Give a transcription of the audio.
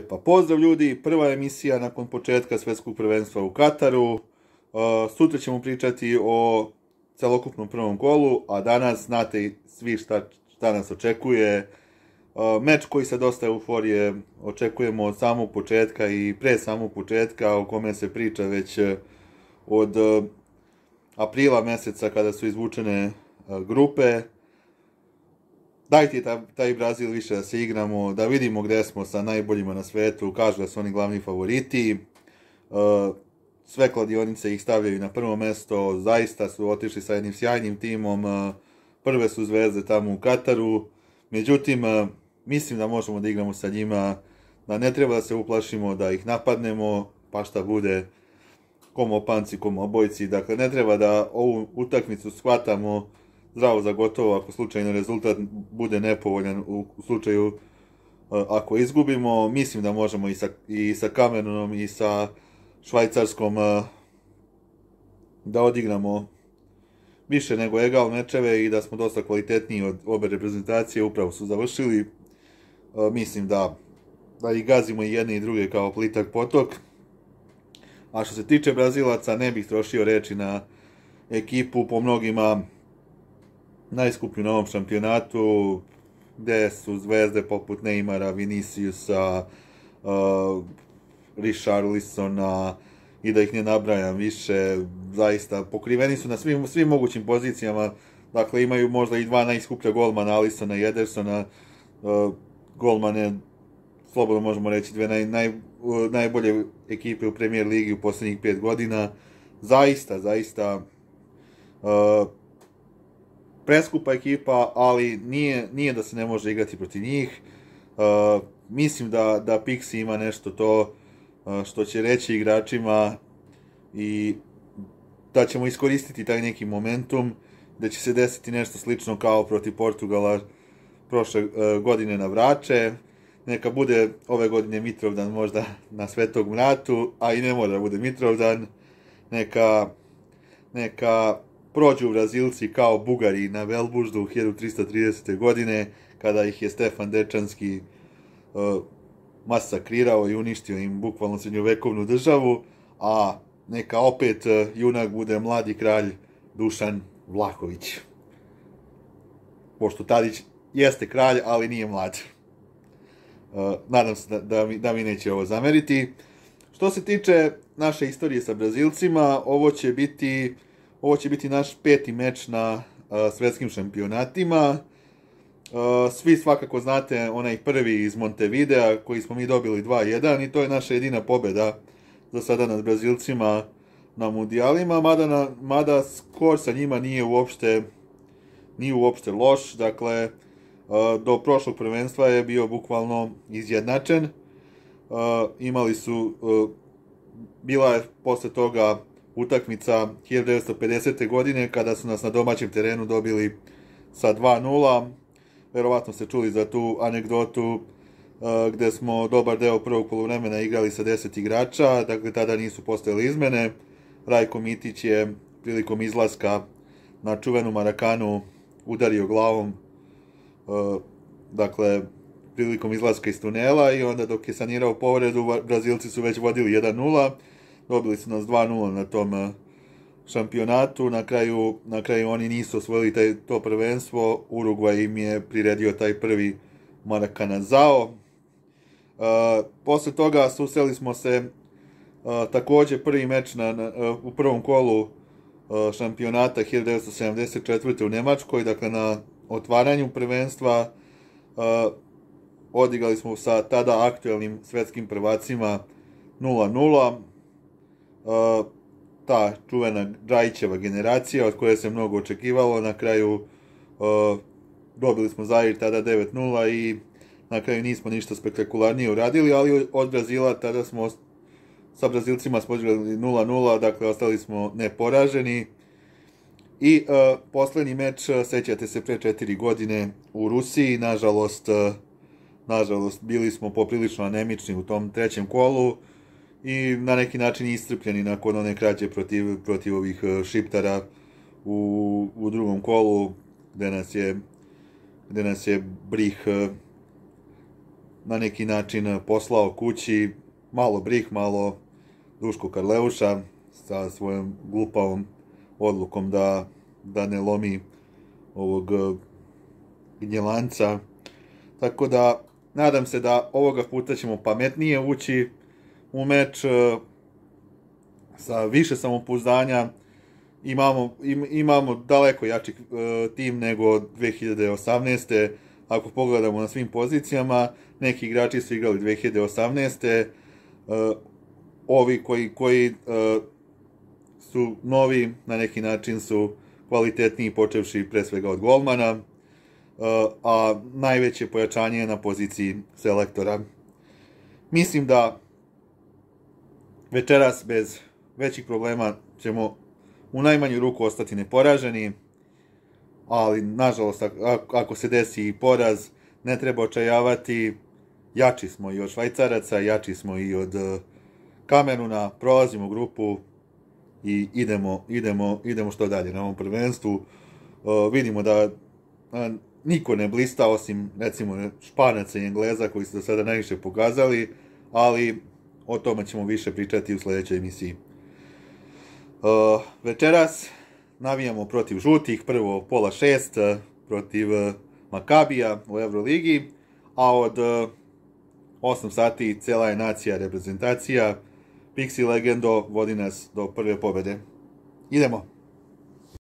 Pa pozdrav ljudi, prva emisija nakon početka svjetskog prvenstva u Kataru. Sutra ćemo pričati o celokupnom prvom kolu, a danas znate svi šta nas očekuje. Meč koji se dosta euforije očekujemo od samog početka i pre samog početka, o kome se priča već od aprila meseca kada su izvučene grupe. Dajte taj Brazil više da se igramo, da vidimo gde smo sa najboljima na svetu, kažu da su oni glavni favoriti. Sve kladionice ih stavljaju na prvo mesto, zaista su otišli sa jednim sjajnim timom, prve su zvezde tamo u Kataru, međutim, mislim da možemo da igramo sa njima, da ne treba da se uplašimo, da ih napadnemo, pa šta bude, komo opanci, komo obojci, dakle ne treba da ovu utakmicu shvatamo zdravo za gotovo ako slučajno rezultat bude nepovoljan u slučaju ako izgubimo. Mislim da možemo i sa Kamerunom i sa Švajcarskom da odigramo više nego egal mečeve i da smo dosta kvalitetniji od obe reprezentacije, upravo su završili. Mislim da ih gazimo i jedne i druge kao plitak potok. A što se tiče Brazilaca, ne bih trošio reči na ekipu, po mnogima najskuplju na ovom šampionatu, gde su zvezde poput Neymara, Viniciusa, Richarlisona i da ih ne nabrajam više, zaista pokriveni su na svim mogućim pozicijama, dakle imaju možda i dva najskuplja golmana, Alissona i Edersona, golmane, slobodno možemo reći, dve najbolje ekipe u Premier Ligi u poslednjih 5 godina, zaista, preskupa ekipa, ali nije da se ne može igrati protiv njih. Mislim da Pixi ima nešto to što će reći igračima i da ćemo iskoristiti taj neki momentum, da će se desiti nešto slično kao protiv Portugala prošle godine na Vrače. Neka bude ove godine Mitrovdan možda na Svetog Mratu, a i ne mora da bude Mitrovdan. Neka prođu Brazilci kao Bugari na Velbuždu 1330. godine, kada ih je Stefan Dečanski masakrirao i uništio im bukvalno srednjovekovnu državu, a neka opet junak bude mladi kralj Dušan Vlahović. Pošto Tadić jeste kralj, ali nije mlad. Nadam se da mi neće ovo zameriti. Što se tiče naše istorije sa Brazilcima, ovo će biti naš 5. meč na svetskim šampionatima. Svi svakako znate onaj prvi iz Montevidea koji smo mi dobili 2-1 i to je naša jedina pobjeda za sada nad Brazilcima na mundijalima, mada skor sa njima nije uopšte loš, dakle do prošlog prvenstva je bio bukvalno izjednačen. Bila je posle toga utakmica 1950. godine kada su nas na domaćem terenu dobili sa 2-0. Verovatno ste čuli za tu anegdotu gde smo dobar deo prvog poluvremena igrali sa 10 igrača, dakle tada nisu postojale izmene. Rajko Mitić je prilikom izlaska na čuvenu Marakanu udario glavom, dakle prilikom izlaska iz tunela, i onda dok je sanirao povredu, Brazilci su već vodili 1-0. Dobili su nas 2-0 na tom šampionatu. Na kraju oni nisu osvojili to prvenstvo. Urugvaj im je priredio taj prvi Maracanazao. Posle toga susreli smo se takođe prvi meč u prvom kolu šampionata 1974. u Nemačkoj, dakle na otvaranju prvenstva. Odigrali smo sa tada aktuelnim svetskim prvacima 0-0. Ta čuvena Džajićeva generacija od koje se mnogo očekivalo, na kraju dobili smo Zair tada 9-0 i na kraju nismo ništa spektakularnije uradili, ali od Brazila tada smo sa Brazilcima smo odigrali 0-0, dakle ostali smo neporaženi. I poslednji meč, sećate se, pre 4 godine u Rusiji, nažalost bili smo poprilično anemični u tom trećem kolu i na neki način iscrpljeni nakon one krađe protiv ovih Šiptara u drugom kolu, gde nas je Brih na neki način poslao kući, malo Brih, malo Duško Karleuša sa svojom glupavom odlukom da ne lomi ovog Gnjelanca. Tako da, nadam se da ovoga puta ćemo pametnije ući u meč, sa više samopouzdanja. Imamo daleko jači tim nego 2018. Ako pogledamo na svim pozicijama, neki igrači su igrali 2018. Ovi koji su novi, na neki način su kvalitetniji, počevši pre svega od golmana, a najveće pojačanje je na poziciji selektora. Mislim da večeras bez većih problema ćemo u najmanju ruku ostati neporaženi, ali nažalost ako se desi i poraz, ne treba očajavati. Jači smo i od Švajcaraca, jači smo i od Kameruna, prolazimo grupu i idemo što dalje na ovom prvenstvu. Vidimo da niko ne blista, osim recimo Španaca i Engleza koji su do sada najviše pokazali, ali o tome ćemo više pričati u sledećoj emisiji. Večeras navijamo protiv žutih, prvo 5:30 protiv Makabija u Euroligi, a od 8 sati cela je nacija, reprezentacija. Pixi Legendo vodi nas do prve pobede. Idemo!